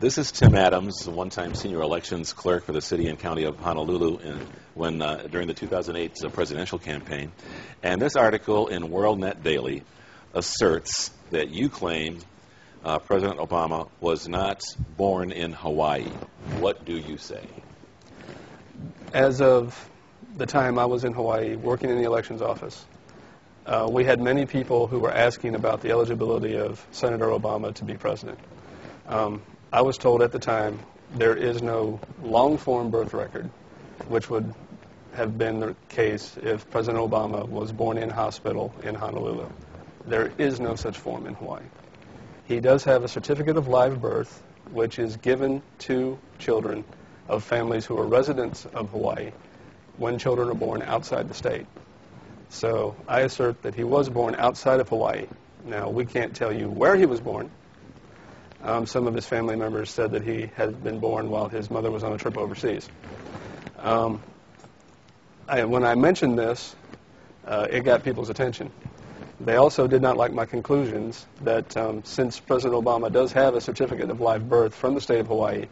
This is Tim Adams, a one-time senior elections clerk for the city and county of Honolulu during the 2008 presidential campaign. And this article in WorldNet Daily asserts that you claim President Obama was not born in Hawaii. What do you say? As of the time I was in Hawaii working in the elections office, we had many people who were asking about the eligibility of Senator Obama to be president. I was told at the time there is no long-form birth record, which would have been the case if President Obama was born in hospital in Honolulu. There is no such form in Hawaii. He does have a certificate of live birth, which is given to children of families who are residents of Hawaii when children are born outside the state. So I assert that he was born outside of Hawaii. Now, we can't tell you where he was born. Some of his family members said that he had been born while his mother was on a trip overseas. When I mentioned this, it got people's attention. They also did not like my conclusions that since President Obama does have a certificate of live birth from the state of Hawaii,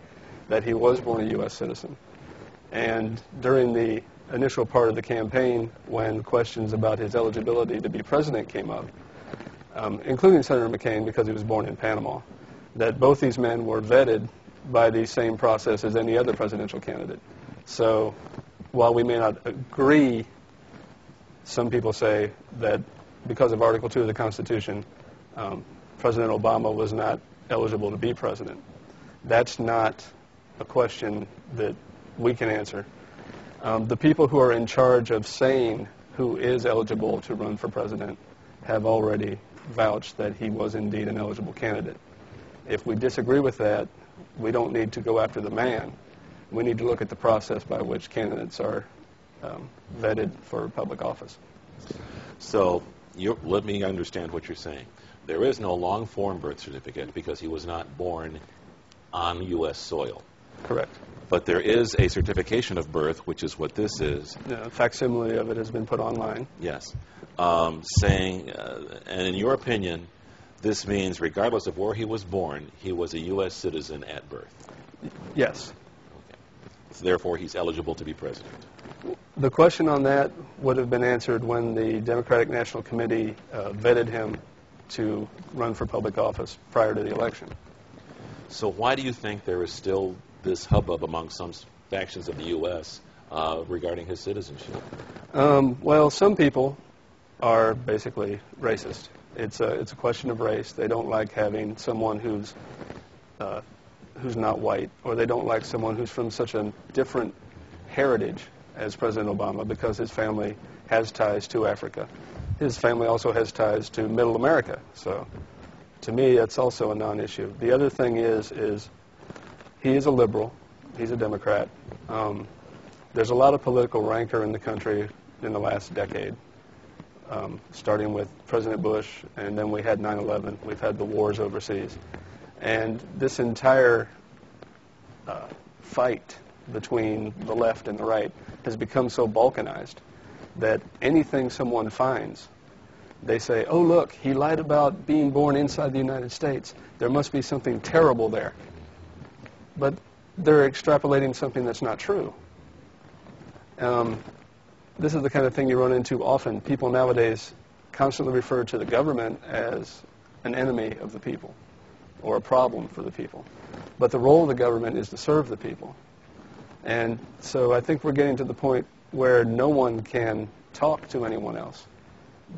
that he was born a U.S. citizen. And during the initial part of the campaign, when questions about his eligibility to be president came up, including Senator McCain because he was born in Panama, that both these men were vetted by the same process as any other presidential candidate. So while we may not agree, some people say that because of Article 2 of the Constitution, President Obama was not eligible to be president. That's not a question that we can answer. The people who are in charge of saying who is eligible to run for president have already vouched that he was indeed an eligible candidate. If we disagree with that, we don't need to go after the man. We need to look at the process by which candidates are vetted for public office. So let me understand what you're saying. There is no long-form birth certificate because he was not born on U.S. soil. Correct. But there is a certification of birth, which is what this is. A facsimile of it has been put online. Yes. Saying, and in your opinion, this means regardless of where he was born, he was a U.S. citizen at birth. Yes. Okay. So therefore, he's eligible to be president. The question on that would have been answered when the Democratic National Committee vetted him to run for public office prior to the election. So why do you think there is still this hubbub among some factions of the U.S. Regarding his citizenship? Well, some people are basically racist. It's a question of race. They don't like having someone who's not white, or they don't like someone who's from such a different heritage as President Obama because his family has ties to Africa. His family also has ties to Middle America. So to me, that's also a non-issue. The other thing is he is a liberal. He's a Democrat. There's a lot of political rancor in the country in the last decade, starting with President Bush, and then we had 9/11. We've had the wars overseas. And this entire fight between the left and the right has become so balkanized that anything someone finds, they say, oh, look, he lied about being born inside the United States. There must be something terrible there. But they're extrapolating something that's not true. This is the kind of thing you run into often. People nowadays constantly refer to the government as an enemy of the people or a problem for the people. But the role of the government is to serve the people. And so I think we're getting to the point where no one can talk to anyone else.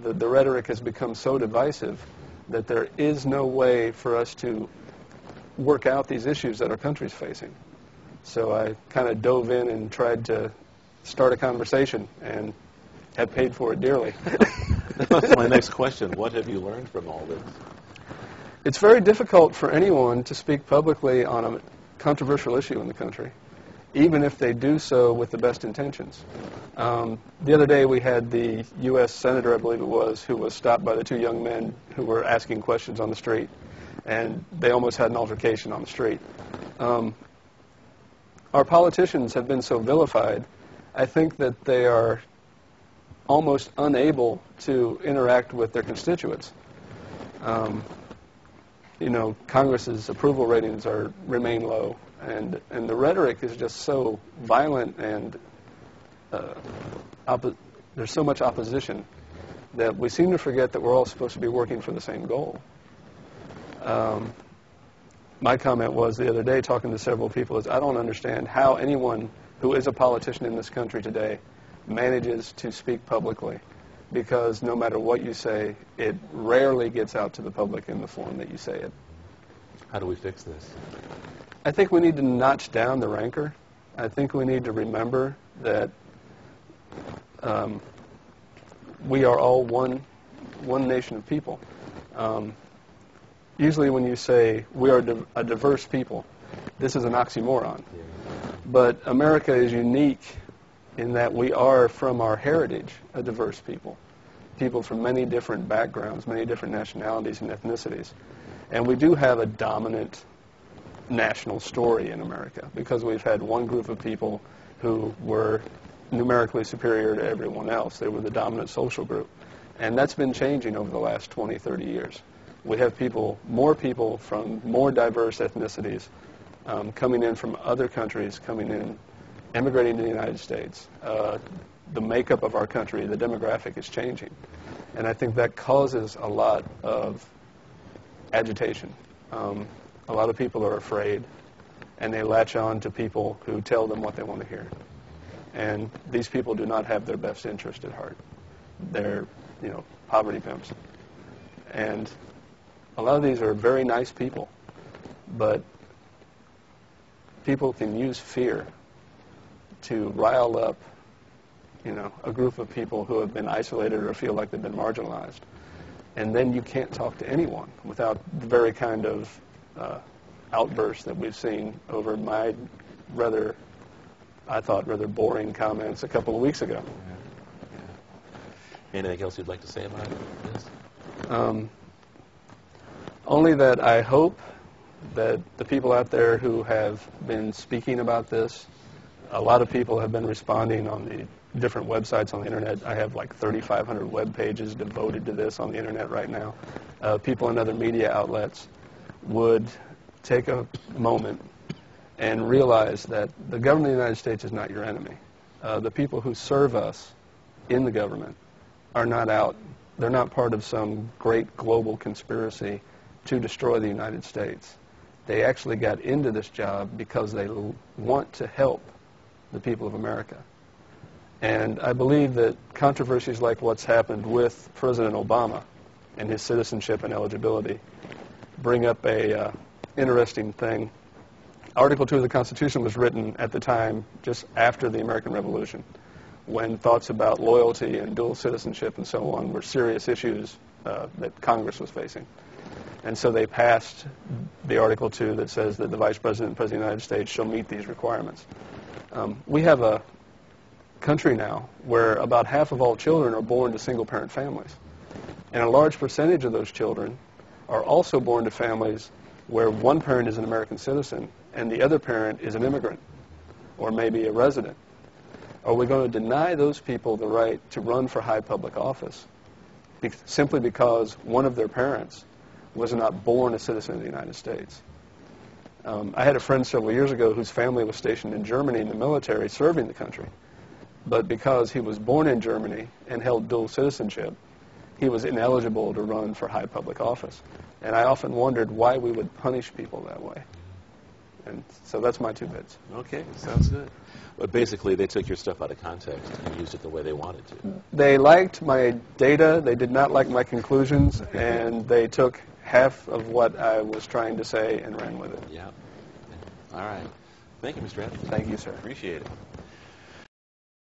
The rhetoric has become so divisive that there is no way for us to work out these issues that our country's facing. So I kind of dove in and tried to start a conversation and have paid for it dearly. That's my next question. What have you learned from all this? It's very difficult for anyone to speak publicly on a controversial issue in the country, even if they do so with the best intentions. The other day we had the U.S. Senator, I believe it was, who was stopped by the two young men who were asking questions on the street, and they almost had an altercation on the street. Our politicians have been so vilified, I think that they are almost unable to interact with their constituents. Congress's approval ratings remain low, and the rhetoric is just so violent, and there's so much opposition that we seem to forget that we're all supposed to be working for the same goal. My comment was the other day, talking to several people, is I don't understand how anyone who is a politician in this country today manages to speak publicly, because no matter what you say, it rarely gets out to the public in the form that you say it. How do we fix this? I think we need to notch down the rancor. I think we need to remember that we are all one nation of people. Usually when you say we are a diverse people, this is an oxymoron. But America is unique in that we are, from our heritage, a diverse people. People from many different backgrounds, many different nationalities and ethnicities. And we do have a dominant national story in America, because we've had one group of people who were numerically superior to everyone else. They were the dominant social group. And that's been changing over the last 20, 30 years. We have more people from more diverse ethnicities coming in from other countries, immigrating to the United States. The makeup of our country, the demographic is changing. And I think that causes a lot of agitation. A lot of people are afraid, and they latch on to people who tell them what they want to hear. And these people do not have their best interest at heart. They're, poverty pimps. And a lot of these are very nice people, but people can use fear to rile up, a group of people who have been isolated or feel like they've been marginalized. And then you can't talk to anyone without the very kind of outburst that we've seen over my rather boring comments a couple of weeks ago. Anything else you'd like to say about this? Only that I hope that the people out there who have been speaking about this, a lot of people have been responding on the different websites on the internet. I have like 3,500 web pages devoted to this on the internet right now. People in other media outlets would take a moment and realize that the government of the United States is not your enemy. The people who serve us in the government are not out. They're not part of some great global conspiracy to destroy the United States. They actually got into this job because they want to help the people of America. And I believe that controversies like what's happened with President Obama and his citizenship and eligibility bring up a interesting thing. Article 2 of the Constitution was written at the time just after the American Revolution, when thoughts about loyalty and dual citizenship and so on were serious issues that Congress was facing. And so they passed the Article 2 that says that the Vice President and President of the United States shall meet these requirements. We have a country now where about half of all children are born to single-parent families. And a large percentage of those children are also born to families where one parent is an American citizen and the other parent is an immigrant or maybe a resident. Are we going to deny those people the right to run for high public office simply because one of their parents was not born a citizen of the United States? I had a friend several years ago whose family was stationed in Germany in the military serving the country. But because he was born in Germany and held dual citizenship, he was ineligible to run for high public office. And I often wondered why we would punish people that way. And so that's my 2 bits. Okay, sounds good. But basically, they took your stuff out of context and used it the way they wanted to. They liked my data. They did not like my conclusions. And they took half of what I was trying to say and ran with it. Yeah. All right. Thank you, Mr. Evans. Thank you, sir. Appreciate it.